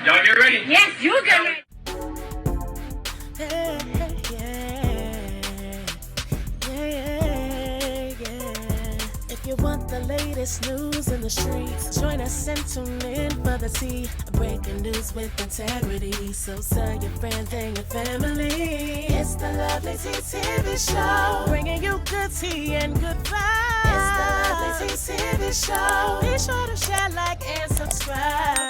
Y'all get ready? Yes, you get ready. If you want the latest news in the streets, join us and tune in for the tea. Breaking news with integrity. So tell your friends and your family. It's the Lovelyti TV show, bringing you good tea and good vibes. It's the Lovelyti TV show. Be sure to share, like, and subscribe.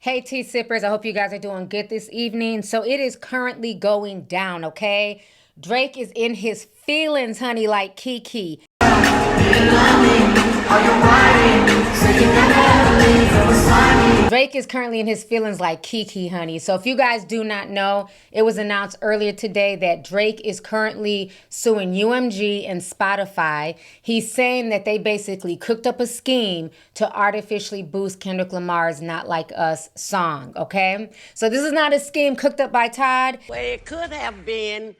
Hey, tea sippers, I hope you guys are doing good this evening. So it is currently going down, okay? Drake is in his feelings, honey, like Kiki. Drake is currently in his feelings like Kiki, honey. So if you guys do not know, it was announced earlier today that Drake is currently suing UMG and Spotify. He's saying that they basically cooked up a scheme to artificially boost Kendrick Lamar's Not Like Us song, okay? So this is not a scheme cooked up by Todd. Well, it could have been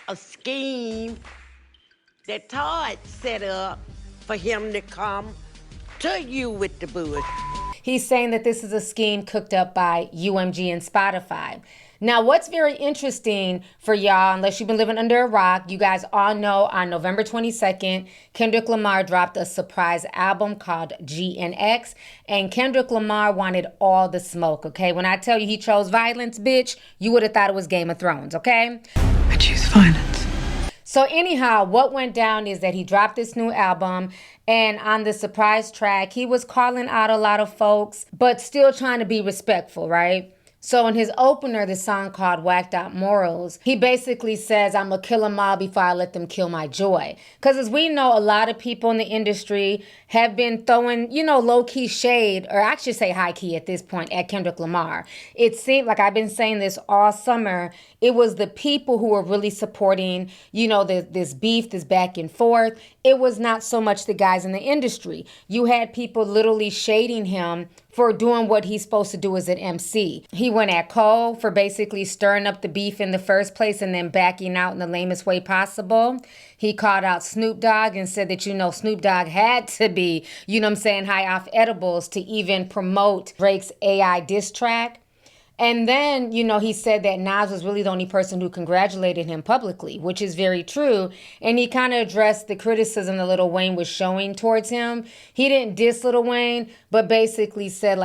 a scheme that Todd set up for him to come to you with the bush. He's saying that this is a scheme cooked up by UMG and Spotify. Now, what's very interesting for y'all, unless you've been living under a rock, you guys all know on November 22nd, Kendrick Lamar dropped a surprise album called GNX, and Kendrick Lamar wanted all the smoke, okay? When I tell you he chose violence, bitch, you would have thought it was Game of Thrones, okay? I choose violence. So anyhow, what went down is that he dropped this new album, and on the surprise track, he was calling out a lot of folks, but still trying to be respectful, right? So in his opener, the song called Whacked Out Morals, he basically says, I'm gonna kill them all before I let them kill my joy. Because as we know, a lot of people in the industry have been throwing, low-key shade, or I should say high-key at this point, at Kendrick Lamar. It seemed like I've been saying this all summer. It was the people who were really supporting, this beef, this back and forth. It was not so much the guys in the industry. You had people literally shading him for doing what he's supposed to do as an MC. He went at Cole for basically stirring up the beef in the first place and then backing out in the lamest way possible. He called out Snoop Dogg and said that, Snoop Dogg had to be, high off edibles to even promote Drake's AI diss track. And then, he said that Nas was really the only person who congratulated him publicly, which is very true. And he kind of addressed the criticism that Lil Wayne was showing towards him. He didn't diss Lil Wayne, but basically said,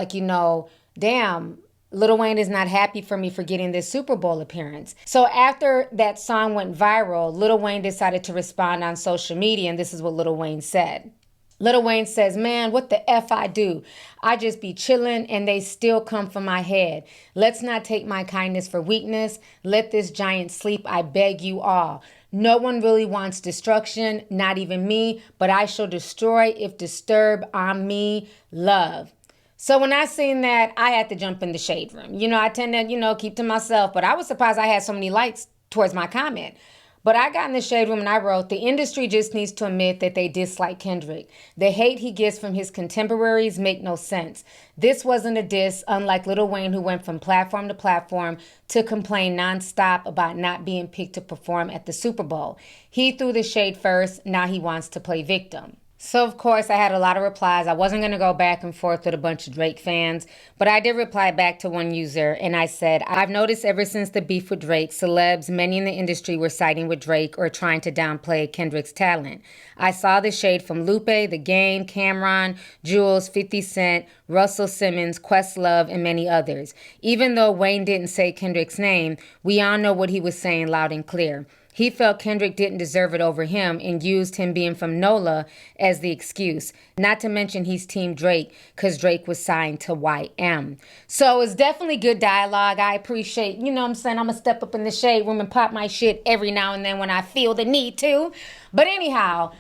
damn, Lil Wayne is not happy for me for getting this Super Bowl appearance. So after that song went viral, Lil Wayne decided to respond on social media, and this is what Lil Wayne said. Lil Wayne says, man, what the F I do? I just be chilling and they still come for my head. Let's not take my kindness for weakness. Let this giant sleep, I beg you all. No one really wants destruction, not even me, but I shall destroy if disturb on me love. So when I seen that, I had to jump in the shade room. I tend to, keep to myself, but I was surprised I had so many likes towards my comment. But I got in the shade room and I wrote, the industry just needs to admit that they dislike Kendrick. The hate he gets from his contemporaries make no sense. This wasn't a diss, unlike Lil Wayne, who went from platform to platform to complain nonstop about not being picked to perform at the Super Bowl. He threw the shade first, now he wants to play victim. So, of course, I had a lot of replies. I wasn't going to go back and forth with a bunch of Drake fans, but I did reply back to one user, and I said, I've noticed ever since the beef with Drake, celebs, many in the industry were siding with Drake or trying to downplay Kendrick's talent. I saw the shade from Lupe, The Game, Cameron, Jules, 50 Cent, Russell Simmons, Questlove, and many others. Even though Wayne didn't say Kendrick's name, we all know what he was saying loud and clear. He felt Kendrick didn't deserve it over him and used him being from NOLA as the excuse. Not to mention he's Team Drake because Drake was signed to YM. So it's definitely good dialogue. I appreciate, I'm going to step up in the shade room and pop my shit every now and then when I feel the need to. But anyhow,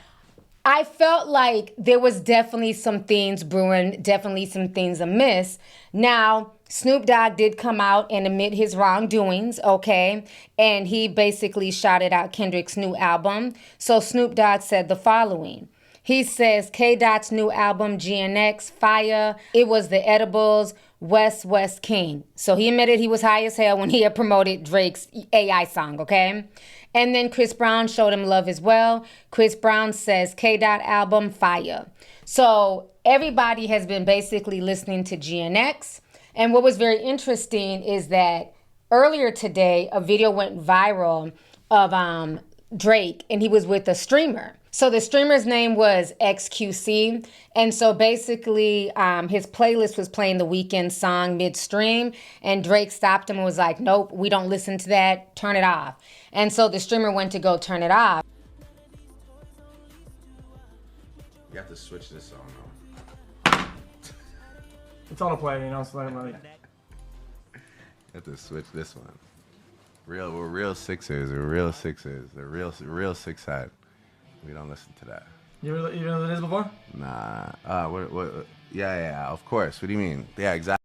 I felt like there was definitely some things brewing, definitely some things amiss. Now, Snoop Dogg did come out and admit his wrongdoings, okay? And he basically shouted out Kendrick's new album. So Snoop Dogg said the following. He says, K-Dot's new album, GNX, fire. It was the edibles, West King. So he admitted he was high as hell when he had promoted Drake's AI song, okay? And then Chris Brown showed him love as well. Chris Brown says, K-Dot album, fire. So everybody has been basically listening to GNX. And what was very interesting is that earlier today, a video went viral of Drake, and he was with a streamer. So the streamer's name was XQC. And so basically, his playlist was playing the Weeknd song midstream. And Drake stopped him and was like, nope, we don't listen to that. Turn it off. And so the streamer went to go turn it off. You have to switch this song though. It's on a play, you know, so like, You have to switch this one. We're real Sixers. We're real Sixers. They're real six side. We don't listen to that. you ever know this before? Nah. What? Yeah. Of course. What do you mean? Yeah, exactly.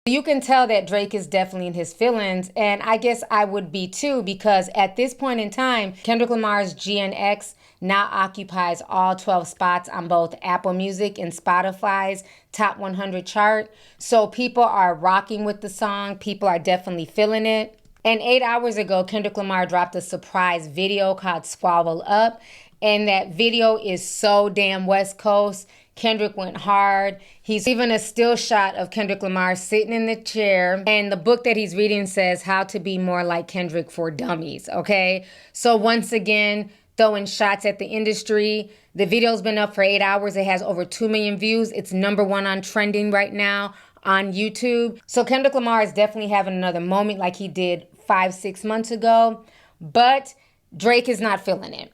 You can tell that Drake is definitely in his feelings, and I guess I would be too, because at this point in time, Kendrick Lamar's GNX now occupies all 12 spots on both Apple Music and Spotify's Top 100 chart. So people are rocking with the song. People are definitely feeling it. And 8 hours ago, Kendrick Lamar dropped a surprise video called Squabble Up. And that video is so damn West Coast. Kendrick went hard. He's even a still shot of Kendrick Lamar sitting in the chair. And the book that he's reading says How to Be More Like Kendrick for Dummies, okay? So once again, throwing shots at the industry. The video's been up for 8 hours. It has over 2 million views. It's #1 on trending right now on YouTube. So Kendrick Lamar is definitely having another moment like he did 5-6 months ago. But Drake is not feeling it.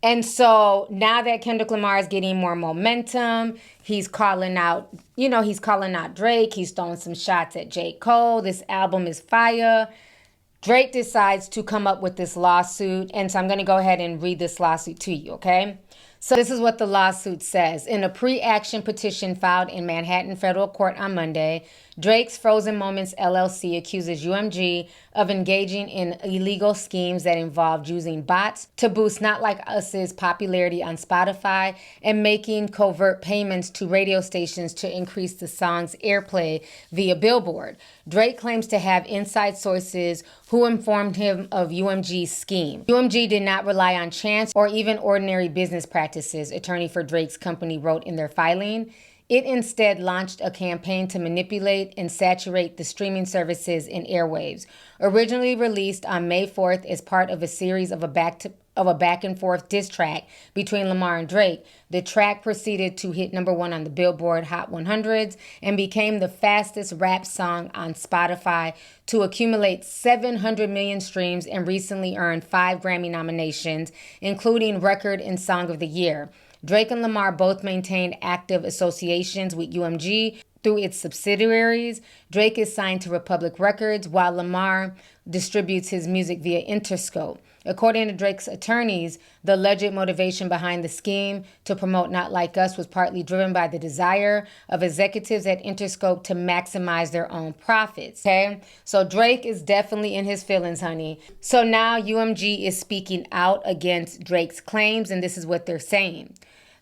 And so now that Kendrick Lamar is getting more momentum, he's calling out Drake. He's throwing some shots at J. Cole. This album is fire. Drake decides to come up with this lawsuit. And so I'm going to go ahead and read this lawsuit to you, okay? So this is what the lawsuit says. In a pre-action petition filed in Manhattan federal court on Monday, Drake's Frozen Moments LLC accuses UMG of engaging in illegal schemes that involved using bots to boost Not Like Us's popularity on Spotify and making covert payments to radio stations to increase the song's airplay via Billboard. Drake claims to have inside sources who informed him of UMG's scheme. UMG did not rely on chance or even ordinary business practices, attorney for Drake's company wrote in their filing. It instead launched a campaign to manipulate and saturate the streaming services in airwaves. Originally released on May 4th as part of a series of a back and forth diss track between Lamar and Drake, the track proceeded to hit #1 on the Billboard Hot 100s and became the fastest rap song on Spotify to accumulate 700 million streams and recently earned 5 Grammy nominations, including Record and Song of the Year. Drake and Lamar both maintain active associations with UMG through its subsidiaries. Drake is signed to Republic Records, while Lamar distributes his music via Interscope. According to Drake's attorneys, the alleged motivation behind the scheme to promote Not Like Us was partly driven by the desire of executives at Interscope to maximize their own profits. Okay? So Drake is definitely in his feelings, honey. So now UMG is speaking out against Drake's claims, and this is what they're saying.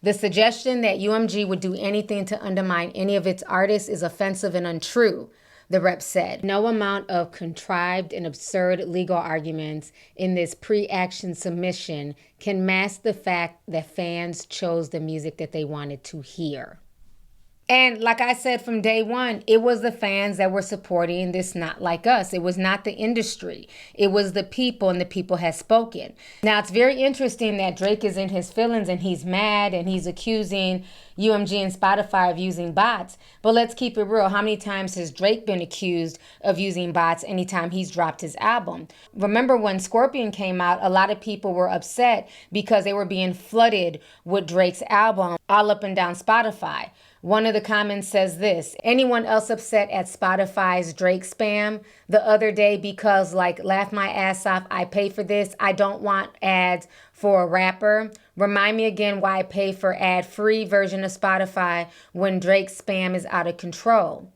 The suggestion that UMG would do anything to undermine any of its artists is offensive and untrue, the rep said. No amount of contrived and absurd legal arguments in this pre-action submission can mask the fact that fans chose the music that they wanted to hear. And like I said from day one, it was the fans that were supporting this Not Like Us. It was not the industry. It was the people, and the people has spoken. Now, it's very interesting that Drake is in his feelings and he's mad and he's accusing UMG and Spotify of using bots. But let's keep it real. How many times has Drake been accused of using bots anytime he's dropped his album? Remember when Scorpion came out, a lot of people were upset because they were being flooded with Drake's album all up and down Spotify. One of the comments says this: anyone else upset at Spotify's Drake spam the other day because, like, laugh my ass off, I pay for this, I don't want ads for a rapper. Remind me again why I pay for ad-free version of Spotify when Drake's spam is out of control.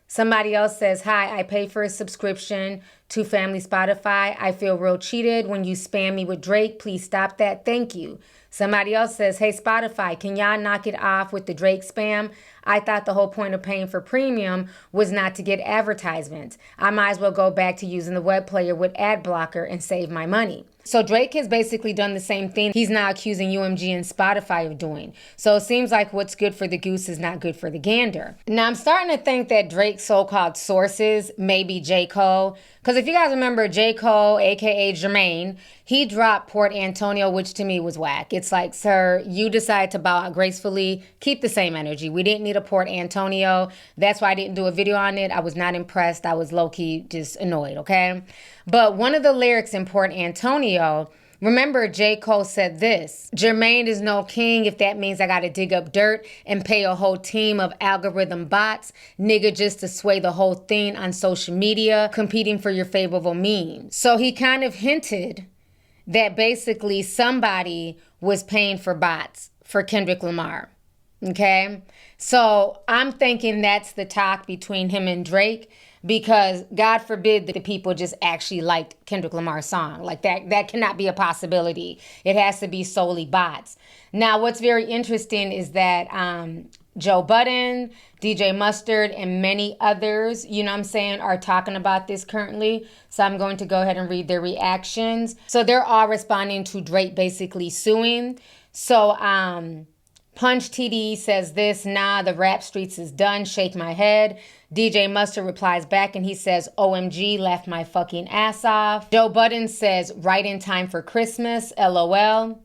Somebody else says, hi, I pay for a subscription To family Spotify, I feel real cheated when you spam me with Drake. Please stop that. Thank you. Somebody else says, hey, Spotify, can y'all knock it off with the Drake spam? I thought the whole point of paying for premium was not to get advertisements. I might as well go back to using the web player with ad blocker and save my money. So Drake has basically done the same thing he's now accusing UMG and Spotify of doing. So it seems like what's good for the goose is not good for the gander. Now I'm starting to think that Drake's so-called sources may be J. Cole. Because if you guys remember J. Cole, aka Jermaine, he dropped Port Antonio, which to me was whack. It's like, sir, you decided to bow out gracefully. Keep the same energy. We didn't need a Port Antonio. That's why I didn't do a video on it. I was not impressed. I was low-key just annoyed, okay? But one of the lyrics in Port Antonio, remember J. Cole said this, Jermaine is no king if that means I gotta dig up dirt and pay a whole team of algorithm bots, nigga, just to sway the whole thing on social media, competing for your favorable meme. So he kind of hinted that basically somebody was paying for bots for Kendrick Lamar, okay? So I'm thinking that's the talk between him and Drake, because God forbid that the people just actually liked Kendrick Lamar's song. Like that cannot be a possibility. It has to be solely bots. Now, what's very interesting is that Joe Budden, DJ Mustard, and many others, you know what I'm saying, are talking about this currently. So I'm going to go ahead and read their reactions. So they're all responding to Drake basically suing. So Punch TDE says this, nah, the rap streets is done, shake my head. DJ Mustard replies back and he says, OMG, laughed my fucking ass off. Joe Budden says, right in time for Christmas, LOL.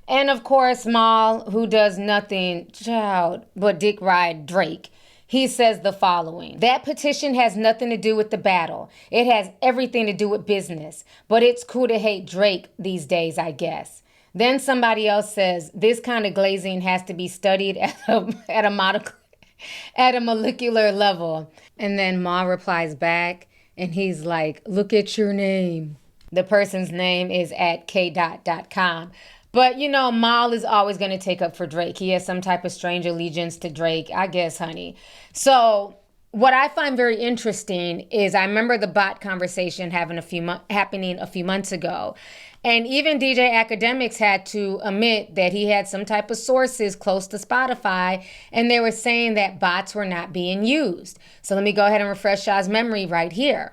And of course, Mal, who does nothing, child, but dick ride Drake. He says the following, that petition has nothing to do with the battle. It has everything to do with business, but it's cool to hate Drake these days, I guess. Then somebody else says, this kind of glazing has to be studied at a molecular level. And then Ma replies back, and he's like, look at your name. The person's name is at k.com. But, you know, Mal is always going to take up for Drake. He has some type of strange allegiance to Drake, I guess, honey. So what I find very interesting is I remember the bot conversation happening a few months ago. And even DJ Academics had to admit that he had some type of sources close to Spotify, and they were saying that bots were not being used. So let me go ahead and refresh y'all's memory right here.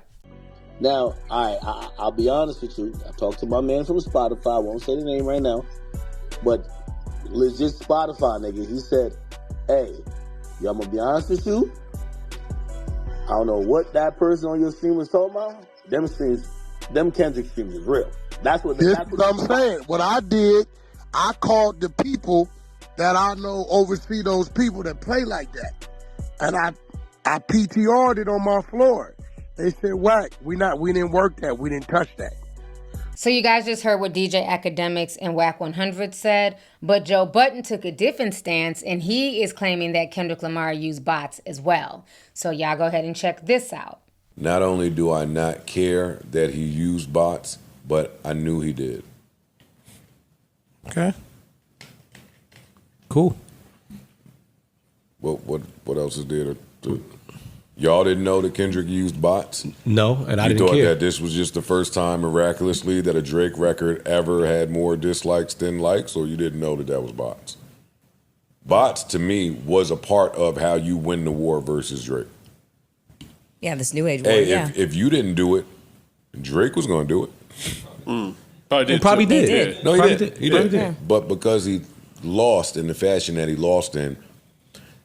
Now, I'll be honest with you. I talked to my man from Spotify. I won't say the name right now. But legit Spotify, nigga. He said, hey, yo, I'm going to be honest with you. I don't know what that person on your stream was talking about. Them Kendrick streams is real. That's what I'm saying. What I did, I called the people that I know oversee those people that play like that. And I PTR'd it on my floor. They said, whack, we didn't work that. We didn't touch that. So you guys just heard what DJ Academics and Whack 100 said, but Joe Budden took a different stance, and he is claiming that Kendrick Lamar used bots as well. So y'all go ahead and check this out. Not only do I not care that he used bots, but I knew he did. Okay. Cool. What else is there to y'all didn't know that Kendrick used bots? No, and I didn't care. You thought care. that this was just the first time miraculously that a Drake record ever had more dislikes than likes, or you didn't know that was bots? Bots, to me, was a part of how you win the war versus Drake. Yeah, this new age war, Hey, yeah. if you didn't do it, Drake was going to do it. Probably did. No, he did. He did. Yeah. But because he lost in the fashion that he lost in,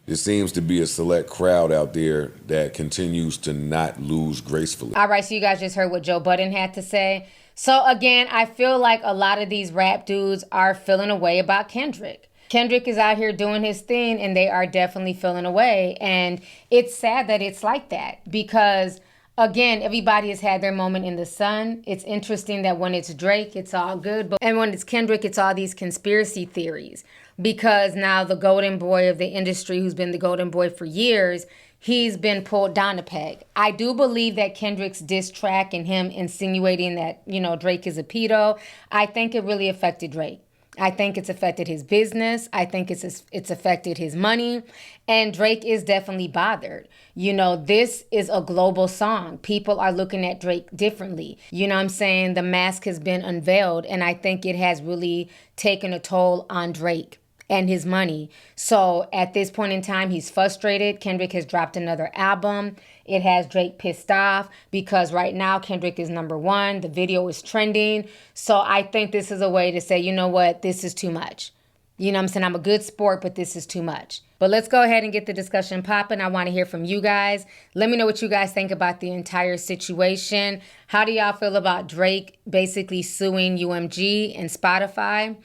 there seems to be a select crowd out there that continues to not lose gracefully. All right, so you guys just heard what Joe Budden had to say. So again, I feel like a lot of these rap dudes are feeling away about Kendrick. Kendrick is out here doing his thing, and they are definitely feeling away. And it's sad that it's like that because, again, everybody has had their moment in the sun. It's interesting that when it's Drake, it's all good. And when it's Kendrick, it's all these conspiracy theories. Because now the golden boy of the industry, who's been the golden boy for years, he's been pulled down a peg. I do believe that Kendrick's diss track and him insinuating that, Drake is a pedo, I think it really affected Drake. I think it's affected his business. I think it's affected his money. And Drake is definitely bothered. You know, this is a global song. People are looking at Drake differently. You know what I'm saying? The mask has been unveiled, and I think it has really taken a toll on Drake and his money. So at this point in time, he's frustrated. Kendrick has dropped another album. It has Drake pissed off because right now Kendrick is #1. The video is trending. So I think this is a way to say, you know what, this is too much. You know what I'm saying? I'm a good sport, but this is too much. But let's go ahead and get the discussion popping. I want to hear from you guys. Let me know what you guys think about the entire situation. How do y'all feel about Drake basically suing UMG and Spotify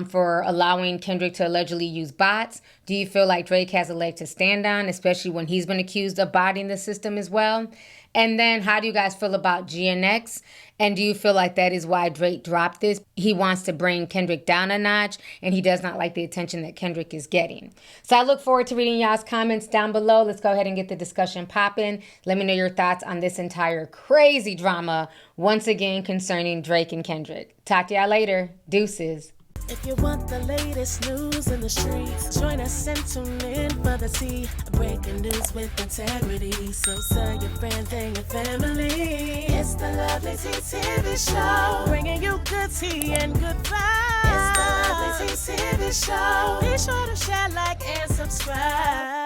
for allowing Kendrick to allegedly use bots? Do you feel like Drake has a leg to stand on, especially when he's been accused of botting the system as well? And then how do you guys feel about GNX? And do you feel like that is why Drake dropped this? He wants to bring Kendrick down a notch, and he does not like the attention that Kendrick is getting. So I look forward to reading y'all's comments down below. Let's go ahead and get the discussion popping. Let me know your thoughts on this entire crazy drama, once again, concerning Drake and Kendrick. Talk to y'all later. Deuces. If you want the latest news in the streets, join us and tune in for the tea. Breaking news with integrity. So tell your friends and your family. It's the Lovelyti TV show, bringing you good tea and good vibes. It's the Lovelyti TV show. Be sure to share, like, and subscribe.